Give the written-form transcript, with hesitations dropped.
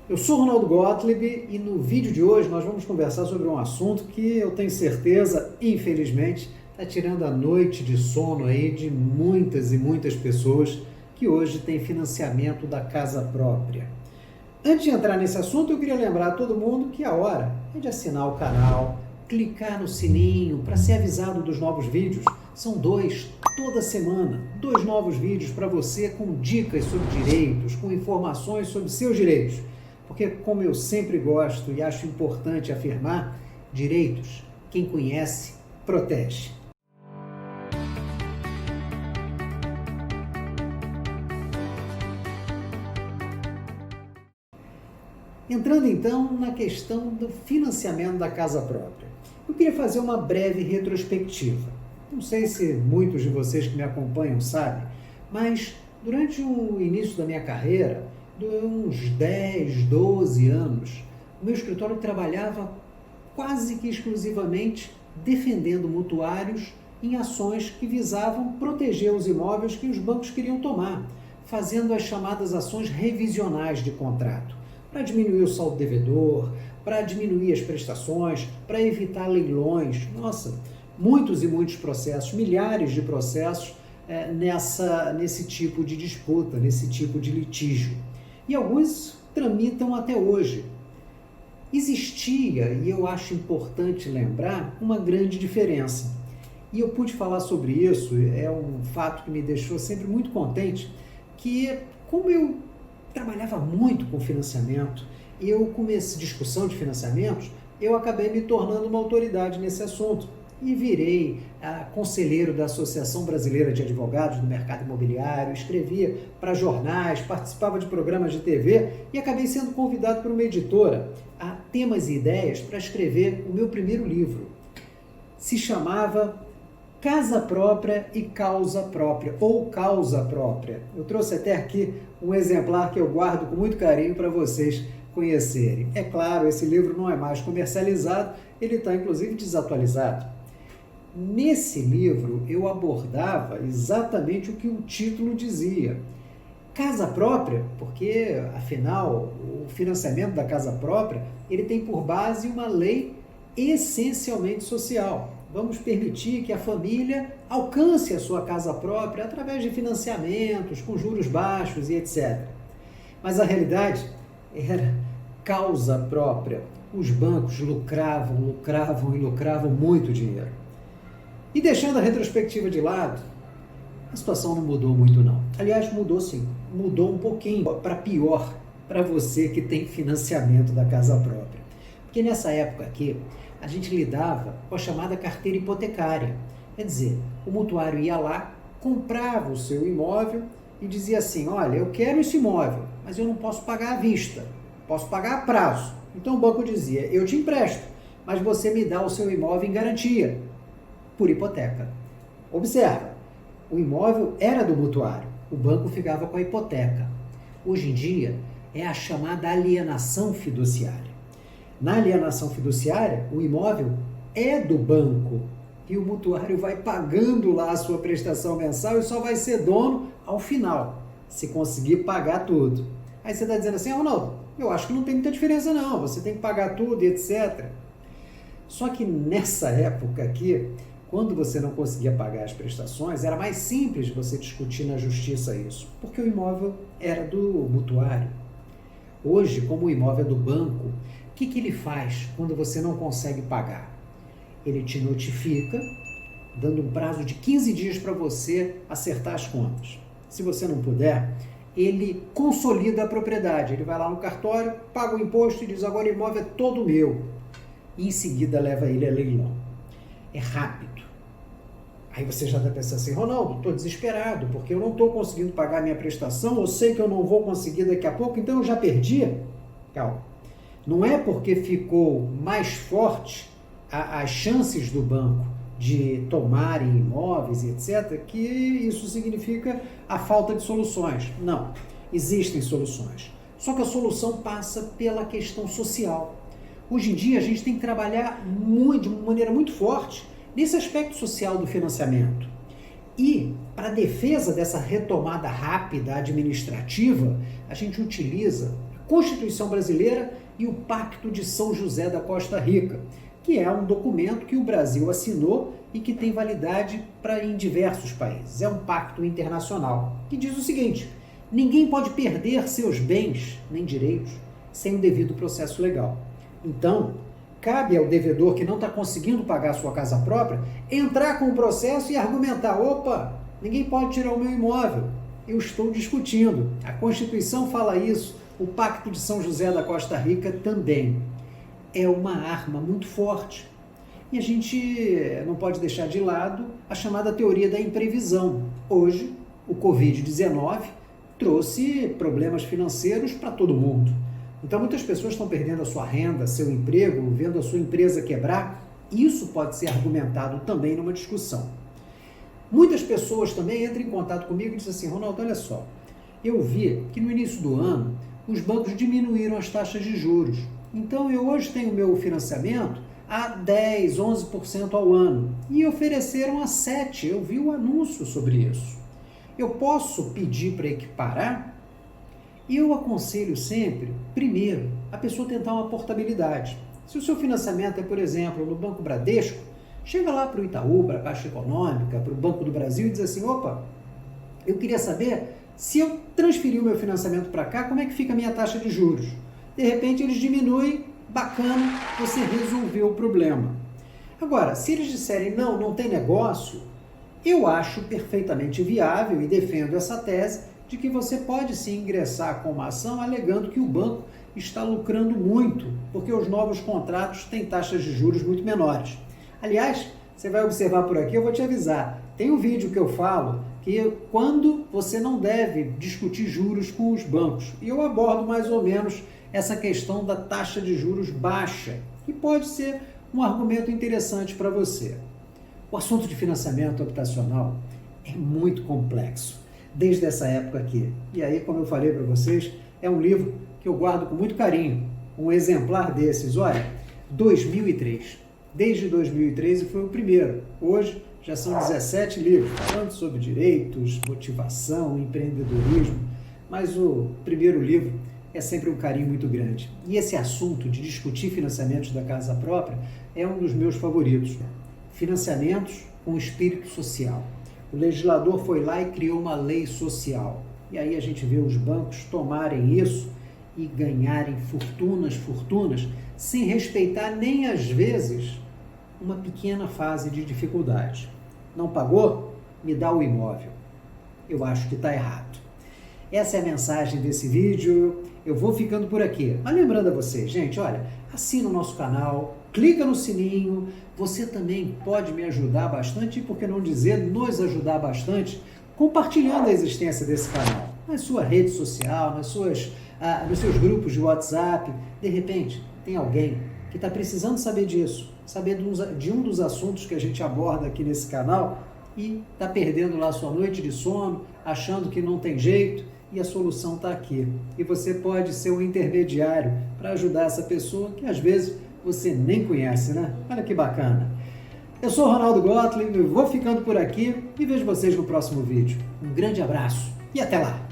Eu sou Ronaldo Gottlieb e no vídeo de hoje nós vamos conversar sobre um assunto que eu tenho certeza, infelizmente, está tirando a noite de sono aí de muitas e muitas pessoas que hoje têm financiamento da casa própria. Antes de entrar nesse assunto, eu queria lembrar a todo mundo que a hora é de assinar o canal, clicar no sininho para ser avisado dos novos vídeos. São toda semana, 2 novos vídeos para você com dicas sobre direitos, com informações sobre seus direitos. Porque, como eu sempre gosto e acho importante afirmar, direitos, quem conhece, protege. Entrando então na questão do financiamento da casa própria. Eu queria fazer uma breve retrospectiva. Não sei se muitos de vocês que me acompanham sabem, mas durante o início da minha carreira, de uns 10, 12 anos, o meu escritório trabalhava quase que exclusivamente defendendo mutuários em ações que visavam proteger os imóveis que os bancos queriam tomar, fazendo as chamadas ações revisionais de contrato, para diminuir o saldo devedor, para diminuir as prestações, para evitar leilões. Nossa, muitos e muitos processos, milhares de processos nesse tipo de disputa, nesse tipo de litígio. E alguns tramitam até hoje. Existia, e eu acho importante lembrar, uma grande diferença. E eu pude falar sobre isso, é um fato que me deixou sempre muito contente, que como eu trabalhava muito com financiamento, eu comecei discussão de financiamentos, eu acabei me tornando uma autoridade nesse assunto e virei conselheiro da Associação Brasileira de Advogados do Mercado Imobiliário, escrevia para jornais, participava de programas de TV e acabei sendo convidado por uma editora a temas e ideias para escrever o meu primeiro livro. Se chamava Casa Própria e Causa Própria, ou Causa Própria. Eu trouxe até aqui um exemplar que eu guardo com muito carinho para vocês conhecerem. É claro, esse livro não é mais comercializado, ele está inclusive desatualizado. Nesse livro eu abordava exatamente o que o título dizia. Casa própria, porque afinal o financiamento da casa própria ele tem por base uma lei essencialmente social. Vamos permitir que a família alcance a sua casa própria através de financiamentos, com juros baixos e etc. Mas a realidade era causa própria. Os bancos lucravam e lucravam muito dinheiro. E deixando a retrospectiva de lado, a situação não mudou muito não. Aliás, mudou sim. Mudou um pouquinho para pior para você que tem financiamento da casa própria. Porque nessa época aqui, a gente lidava com a chamada carteira hipotecária. Quer dizer, o mutuário ia lá, comprava o seu imóvel e dizia assim, olha, eu quero esse imóvel, mas eu não posso pagar à vista, posso pagar a prazo. Então o banco dizia, eu te empresto, mas você me dá o seu imóvel em garantia, por hipoteca. Observa, o imóvel era do mutuário, o banco ficava com a hipoteca. Hoje em dia é a chamada alienação fiduciária. Na alienação fiduciária, o imóvel é do banco e o mutuário vai pagando lá a sua prestação mensal e só vai ser dono ao final, se conseguir pagar tudo. Aí você está dizendo assim, Ronaldo, eu acho que não tem muita diferença não, você tem que pagar tudo e etc. Só que nessa época aqui, quando você não conseguia pagar as prestações, era mais simples você discutir na justiça isso, porque o imóvel era do mutuário. Hoje, como o imóvel é do banco, o que ele faz quando você não consegue pagar? Ele te notifica, dando um prazo de 15 dias para você acertar as contas. Se você não puder, ele consolida a propriedade. Ele vai lá no cartório, paga o imposto e diz, agora o imóvel é todo meu. E em seguida leva ele a leilão. É rápido. Aí você já está pensando assim, Ronaldo, estou desesperado, porque eu não estou conseguindo pagar a minha prestação, eu sei que eu não vou conseguir daqui a pouco, então eu já perdi? Calma. Não é porque ficou mais forte as chances do banco de tomarem imóveis e etc., que isso significa a falta de soluções. Não, existem soluções. Só que a solução passa pela questão social. Hoje em dia a gente tem que trabalhar de uma maneira muito forte nesse aspecto social do financiamento. E, para a defesa dessa retomada rápida administrativa, a gente utiliza Constituição Brasileira e o Pacto de São José da Costa Rica, que é um documento que o Brasil assinou e que tem validade em diversos países. É um pacto internacional que diz o seguinte: ninguém pode perder seus bens nem direitos sem o devido processo legal. Então, cabe ao devedor que não está conseguindo pagar a sua casa própria entrar com o processo e argumentar: opa, ninguém pode tirar o meu imóvel, eu estou discutindo. A Constituição fala isso, o Pacto de São José da Costa Rica também. É uma arma muito forte. E a gente não pode deixar de lado a chamada teoria da imprevisão. Hoje, o Covid-19 trouxe problemas financeiros para todo mundo. Então, muitas pessoas estão perdendo a sua renda, seu emprego, vendo a sua empresa quebrar. Isso pode ser argumentado também numa discussão. Muitas pessoas também entram em contato comigo e dizem assim: Ronaldo, olha só, eu vi que no início do ano os bancos diminuíram as taxas de juros. Então, eu hoje tenho meu financiamento a 10, 11% ao ano e ofereceram a 7%. Eu vi o anúncio sobre isso. Eu posso pedir para equiparar? Eu aconselho sempre, primeiro, a pessoa tentar uma portabilidade. Se o seu financiamento é, por exemplo, no Banco Bradesco, chega lá para o Itaú, para a Caixa Econômica, para o Banco do Brasil e diz assim: opa, eu queria saber, se eu transferir o meu financiamento para cá, como é que fica a minha taxa de juros? De repente eles diminuem, bacana, você resolveu o problema. Agora, se eles disserem não, não tem negócio, eu acho perfeitamente viável e defendo essa tese de que você pode sim ingressar com uma ação alegando que o banco está lucrando muito, porque os novos contratos têm taxas de juros muito menores. Aliás, você vai observar por aqui, eu vou te avisar, tem um vídeo que eu falo que quando você não deve discutir juros com os bancos, e eu abordo mais ou menos essa questão da taxa de juros baixa, que pode ser um argumento interessante para você. O assunto de financiamento habitacional é muito complexo, desde essa época aqui. E aí, como eu falei para vocês, é um livro que eu guardo com muito carinho. Um exemplar desses, olha, 2003. Desde 2013 foi o primeiro. Hoje já são 17 livros, falando sobre direitos, motivação, empreendedorismo. Mas o primeiro livro é sempre um carinho muito grande. E esse assunto de discutir financiamentos da casa própria é um dos meus favoritos. Financiamentos com espírito social. O legislador foi lá e criou uma lei social. E aí a gente vê os bancos tomarem isso e ganharem fortunas, sem respeitar nem às vezes uma pequena fase de dificuldade. Não pagou? Me dá o imóvel. Eu acho que está errado. Essa é a mensagem desse vídeo. Eu vou ficando por aqui. Mas lembrando a vocês, gente, olha, assina o nosso canal, clica no sininho. Você também pode me ajudar bastante, e por que não dizer, nos ajudar bastante, compartilhando a existência desse canal na sua rede social, nos seus grupos de WhatsApp. De repente, tem alguém que está precisando saber disso, saber de um dos assuntos que a gente aborda aqui nesse canal e está perdendo lá sua noite de sono, achando que não tem jeito, e a solução está aqui. E você pode ser um intermediário para ajudar essa pessoa que às vezes você nem conhece, né? Olha que bacana. Eu sou o Ronaldo Gottlieb, vou ficando por aqui e vejo vocês no próximo vídeo. Um grande abraço e até lá!